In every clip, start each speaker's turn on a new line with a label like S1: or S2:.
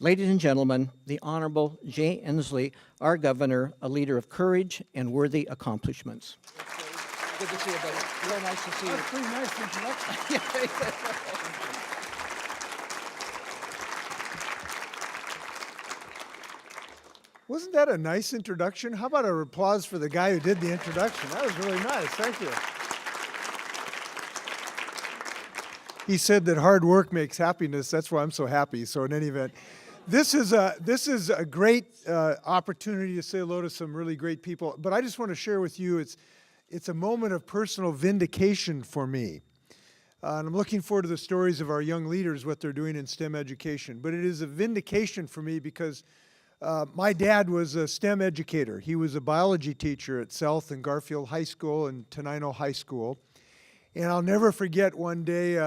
S1: Ladies and gentlemen, the Honorable Jay Inslee, our Governor, a leader of courage and worthy accomplishments. Good to see you, buddy. Real nice to see you.
S2: That's pretty nice introduction. Wasn't that a nice introduction? How about an applause for the guy who did the introduction? That was really nice. Thank you. He said that hard work makes happiness. That's why I'm so happy. So in any event, this is a great opportunity to say hello to some really great people. But I just want to share with you, it's a moment of personal vindication for me. And I'm looking forward to the stories of our young leaders, what they're doing in STEM education. But it is a vindication for me because my dad was a STEM educator. He was a biology teacher at South and Garfield High School and Tenino High School. And I'll never forget one day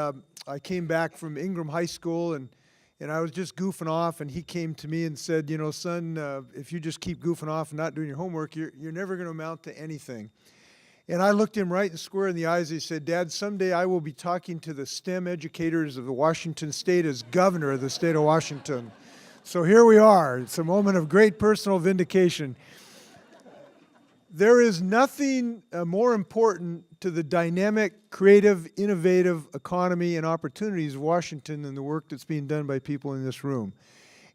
S2: I came back from Ingram High School and I was just goofing off, and he came to me and said, you know, son, if you just keep goofing off and not doing your homework, you're never going to amount to anything. And I looked him right and square in the eyes. He said, Dad, someday I will be talking to the STEM educators of the Washington State as governor of the state of Washington. So here we are. It's a moment of great personal vindication. There is nothing more important to the dynamic, creative, innovative economy and opportunities of Washington than the work that's being done by people in this room.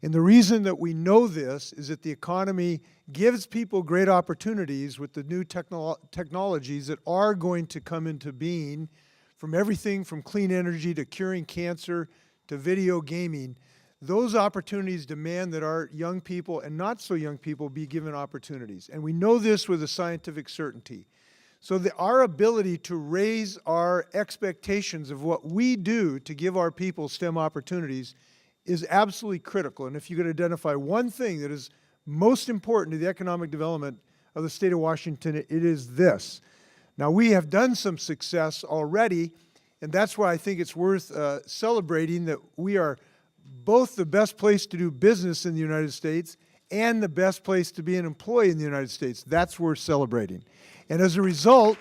S2: And the reason that we know this is that the economy gives people great opportunities with the new technologies that are going to come into being, from everything from clean energy to curing cancer to video gaming. Those opportunities demand that our young people and not so young people be given opportunities. And we know this with a scientific certainty. So our ability to raise our expectations of what we do to give our people STEM opportunities is absolutely critical. And if you could identify one thing that is most important to the economic development of the state of Washington, it is this. Now, we have done some success already, and that's why I think it's worth celebrating that we are both the best place to do business in the United States and the best place to be an employee in the United States. That's worth celebrating. And as a result,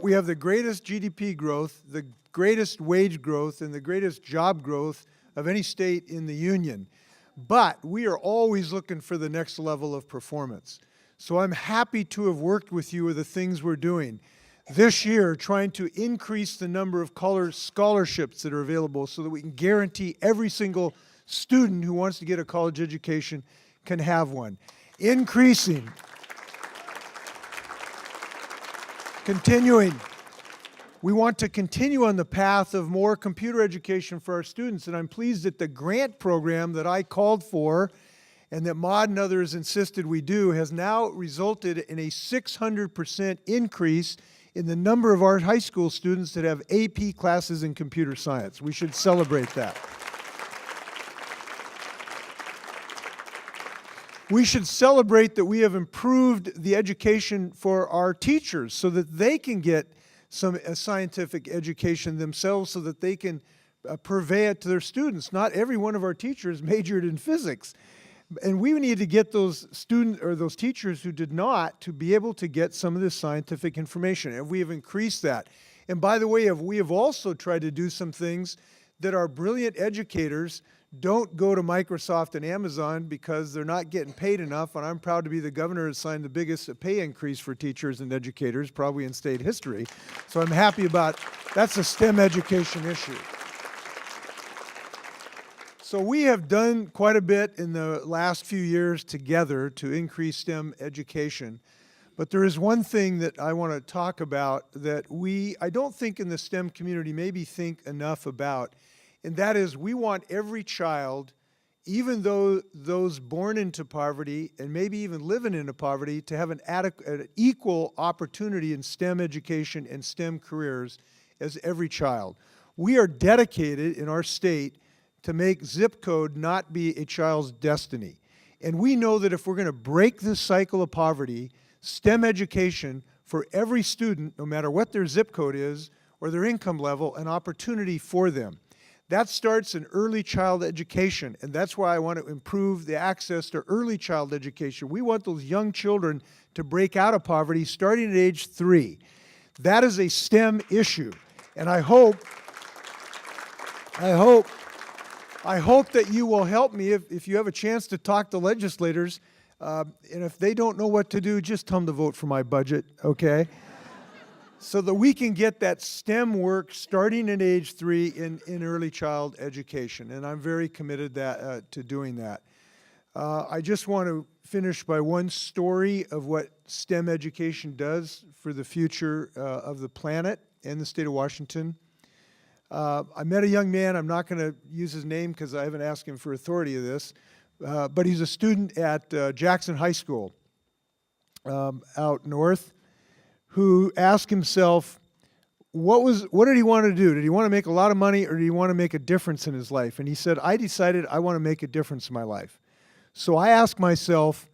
S2: we have the greatest GDP growth, the greatest wage growth, and the greatest job growth of any state in the union. But we are always looking for the next level of performance. So I'm happy to have worked with you with the things we're doing this year, trying to increase the number of scholarships that are available so that we can guarantee every single student who wants to get a college education can have one. Increasing. Continuing. We want to continue on the path of more computer education for our students, and I'm pleased that the grant program that I called for and that Maud and others insisted we do has now resulted in a 600% increase in the number of our high school students that have AP classes in computer science. We should celebrate that. We should celebrate that we have improved the education for our teachers so that they can get some scientific education themselves so that they can purvey it to their students. Not every one of our teachers majored in physics. And we need to get those students or those teachers who did not to be able to get some of this scientific information. And we have increased that. And by the way, we have also tried to do some things that our brilliant educators don't go to Microsoft and Amazon because they're not getting paid enough. And I'm proud to be the governor who signed the biggest pay increase for teachers and educators, probably in state history. So I'm happy about that's a STEM education issue. So we have done quite a bit in the last few years together to increase STEM education. But there is one thing that I want to talk about that I don't think in the STEM community maybe think enough about, and that is we want every child, even though those born into poverty and maybe even living into poverty, to have an equal opportunity in STEM education and STEM careers as every child. We are dedicated in our state to make zip code not be a child's destiny. And we know that if we're going to break this cycle of poverty, STEM education for every student, no matter what their zip code is or their income level, an opportunity for them. That starts in early child education, and that's why I want to improve the access to early child education. We want those young children to break out of poverty starting at age 3. That is a STEM issue, and I hope I hope that you will help me if you have a chance to talk to legislators, and if they don't know what to do, just tell them to vote for my budget, okay? So that we can get that STEM work starting at age 3 in early child education, and I'm very committed to doing that. I just want to finish by one story of what STEM education does for the future of the planet and the state of Washington. I met a young man, I'm not going to use his name because I haven't asked him for authority of this, but he's a student at Jackson High School out north, who asked himself, what did he want to do? Did he want to make a lot of money, or did he want to make a difference in his life? And he said, I decided I want to make a difference in my life. So I asked myself,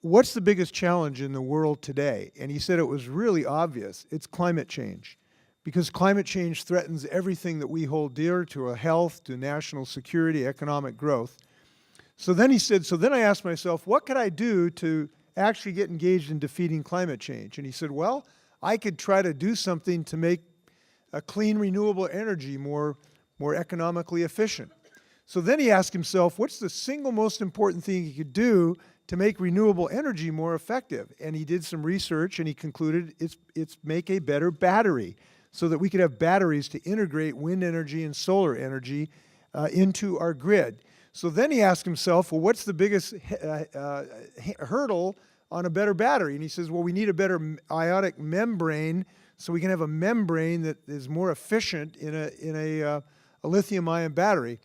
S2: what's the biggest challenge in the world today? And he said it was really obvious. It's climate change. Because climate change threatens everything that we hold dear to our health, to national security, economic growth. So then he said, so then I asked myself, what could I do to actually get engaged in defeating climate change? And he said, well, I could try to do something to make a clean, renewable energy more economically efficient. So then he asked himself, what's the single most important thing he could do to make renewable energy more effective? And he did some research, and he concluded it's make a better battery, so that we could have batteries to integrate wind energy and solar energy into our grid. So then he asked himself, well, what's the biggest hurdle on a better battery? And he says, well, we need a better ionic membrane, so we can have a membrane that is more efficient in a lithium-ion battery.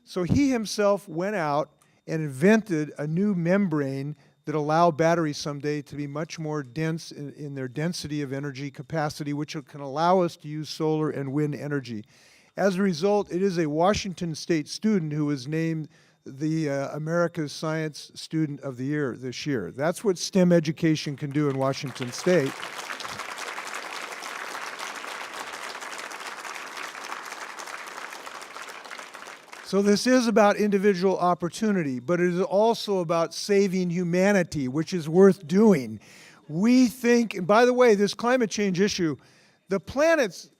S2: So he himself went out and invented a new membrane that allow batteries someday to be much more dense in their density of energy capacity, which can allow us to use solar and wind energy. As a result, it is a Washington State student who was named the America's Science Student of the Year this year. That's what STEM education can do in Washington State. So this is about individual opportunity, but it is also about saving humanity, which is worth doing. We think, and by the way, this climate change issue, the planet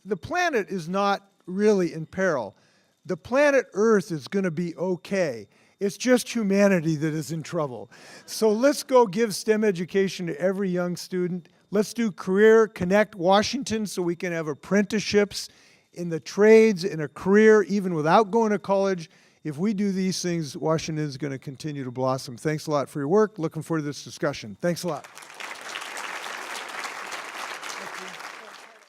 S2: is not really in peril. The planet Earth is going to be okay. It's just humanity that is in trouble. So let's go give STEM education to every young student. Let's do Career Connect Washington so we can have apprenticeships in the trades, in a career, even without going to college. If we do these things, Washington is going to continue to blossom. Thanks a lot for your work. Looking forward to this discussion. Thanks a lot.